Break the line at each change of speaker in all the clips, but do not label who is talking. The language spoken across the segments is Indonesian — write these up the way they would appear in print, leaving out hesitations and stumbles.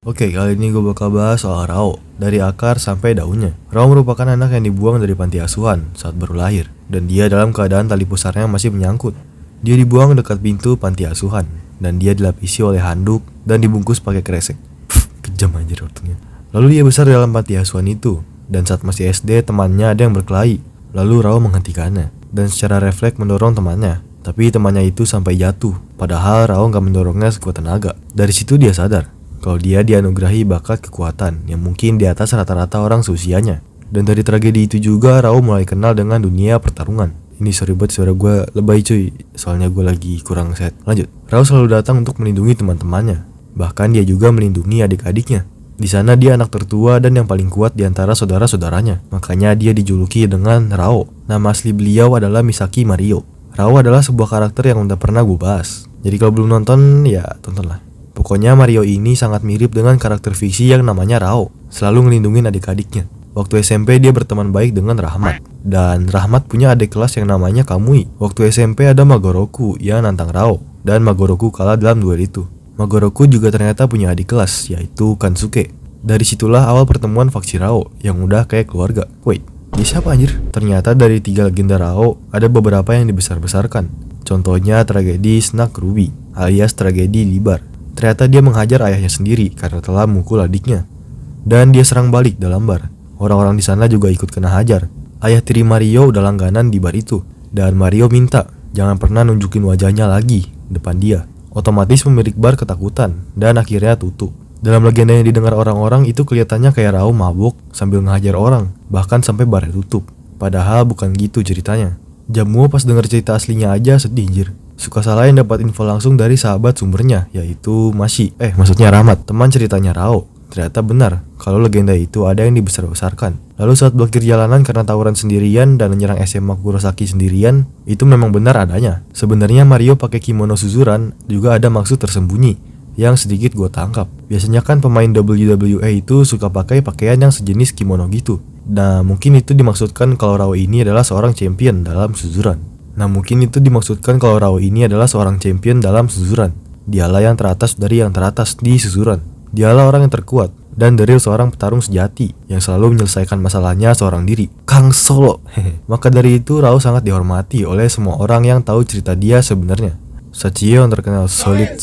Oke, kali ini gue bakal bahas soal Rao, dari akar sampai daunnya. Rao merupakan anak yang dibuang dari panti asuhan saat baru lahir, dan dia dalam keadaan tali pusarnya masih menyangkut. Dia dibuang dekat pintu panti asuhan, dan dia dilapisi oleh handuk dan dibungkus pakai kresek. Kejam anjir waktunya. Lalu dia besar dalam panti asuhan itu, dan saat masih SD temannya ada yang berkelahi. Lalu Rao menghentikannya, dan secara refleks mendorong temannya. Tapi temannya itu sampai jatuh, padahal Rao gak mendorongnya sekuat tenaga. Dari situ dia sadar kalau dia dianugerahi bakat kekuatan yang mungkin di atas rata-rata orang seusianya. Dan dari tragedi itu juga Rao mulai kenal dengan dunia pertarungan. Ini sorry buat suara gue lebay cuy, soalnya gue lagi kurang sehat. Lanjut, Rao selalu datang untuk melindungi teman-temannya. Bahkan dia juga melindungi adik-adiknya. Di sana dia anak tertua dan yang paling kuat di antara saudara-saudaranya. Makanya dia dijuluki dengan Rao. Nama asli beliau adalah Misaki Mario. Rao adalah sebuah karakter yang udah pernah gue bahas. Jadi kalau belum nonton, ya tontonlah. Pokoknya Mario ini sangat mirip dengan karakter fiksi yang namanya Rao, selalu ngelindungin adik-adiknya. Waktu SMP dia berteman baik dengan Rahmat, dan Rahmat punya adik kelas yang namanya Kamui. Waktu SMP ada Magoroku yang nantang Rao, dan Magoroku kalah dalam duel itu. Magoroku juga ternyata punya adik kelas, yaitu Kansuke. Dari situlah awal pertemuan faksi Rao, yang udah kayak keluarga. Wait, dia siapa anjir? Ternyata dari 3 legenda Rao, ada beberapa yang dibesar-besarkan. Contohnya tragedi Snack Ruby, alias tragedi Libar. Ternyata dia menghajar ayahnya sendiri karena telah memukul adiknya. Dan dia serang balik dalam bar. Orang-orang di sana juga ikut kena hajar. Ayah tiri Mario udah langganan di bar itu. Dan Mario minta jangan pernah nunjukin wajahnya lagi depan dia. Otomatis pemilik bar ketakutan dan akhirnya tutup. Dalam legenda yang didengar orang-orang itu kelihatannya kayak Rao mabuk sambil ngehajar orang, bahkan sampai barnya tutup. Padahal bukan gitu ceritanya. Jamuo pas denger cerita aslinya aja sedih anjir. Suka salahin dapat info langsung dari sahabat sumbernya, yaitu maksudnya Rahmat, teman ceritanya Rao. Ternyata benar kalau legenda itu ada yang dibesar-besarkan. Lalu saat blokir jalanan karena tawuran sendirian dan menyerang SMA Kurosaki sendirian, itu memang benar adanya. Sebenarnya Mario pakai kimono Suzuran juga ada maksud tersembunyi yang sedikit gue tangkap. Biasanya kan pemain WWE itu suka pakai pakaian yang sejenis kimono gitu. Nah mungkin itu dimaksudkan kalau Rao ini adalah seorang champion dalam Suzuran. Dialah yang teratas dari yang teratas di Suzuran. Dialah orang yang terkuat dan dari seorang petarung sejati yang selalu menyelesaikan masalahnya seorang diri. Kang Solo. Maka dari itu Rao sangat dihormati oleh semua orang yang tahu cerita dia sebenarnya. Sachio yang terkenal solid.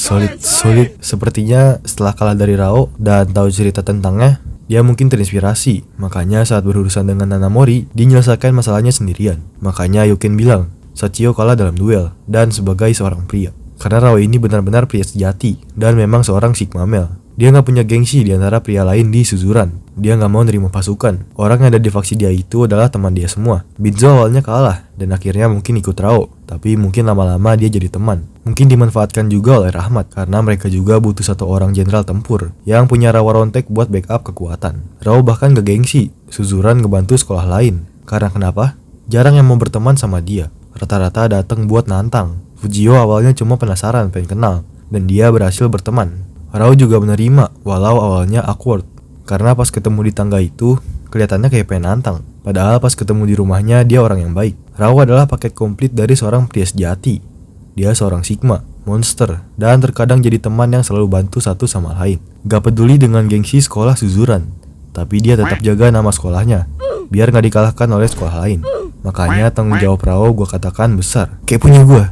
Sepertinya setelah kalah dari Rao dan tahu cerita tentangnya, dia mungkin terinspirasi. Makanya saat berurusan dengan Nanamori, dinyelesaikan masalahnya sendirian. Makanya Yuken bilang Sachio kalah dalam duel dan sebagai seorang pria. Karena Rao ini benar-benar pria sejati dan memang seorang Sigma male. Dia gak punya gengsi di antara pria lain di Suzuran. Dia gak mau nerima pasukan. Orang yang ada di faksi dia itu adalah teman dia semua. Bitzo awalnya kalah dan akhirnya mungkin ikut Rao. Tapi mungkin lama-lama dia jadi teman. Mungkin dimanfaatkan juga oleh Rahmat karena mereka juga butuh satu orang jenderal tempur yang punya rawa rontek buat backup kekuatan. Rao bahkan gak gengsi. Suzuran ngebantu sekolah lain. Karena kenapa? Jarang yang mau berteman sama dia. Rata-rata datang buat nantang. Fujio awalnya cuma penasaran pengen kenal, dan dia berhasil berteman. Rao juga menerima, walau awalnya awkward. Karena pas ketemu di tangga itu, kelihatannya kayak pengen nantang. Padahal pas ketemu di rumahnya, dia orang yang baik. Rao adalah paket komplit dari seorang pria sejati. Dia seorang Sigma, monster, dan terkadang jadi teman yang selalu bantu satu sama lain. Gak peduli dengan gengsi sekolah Suzuran, tapi dia tetap jaga nama sekolahnya, biar gak dikalahkan oleh sekolah lain. Makanya tanggung jawab Rao gue katakan besar, kayak punya gue.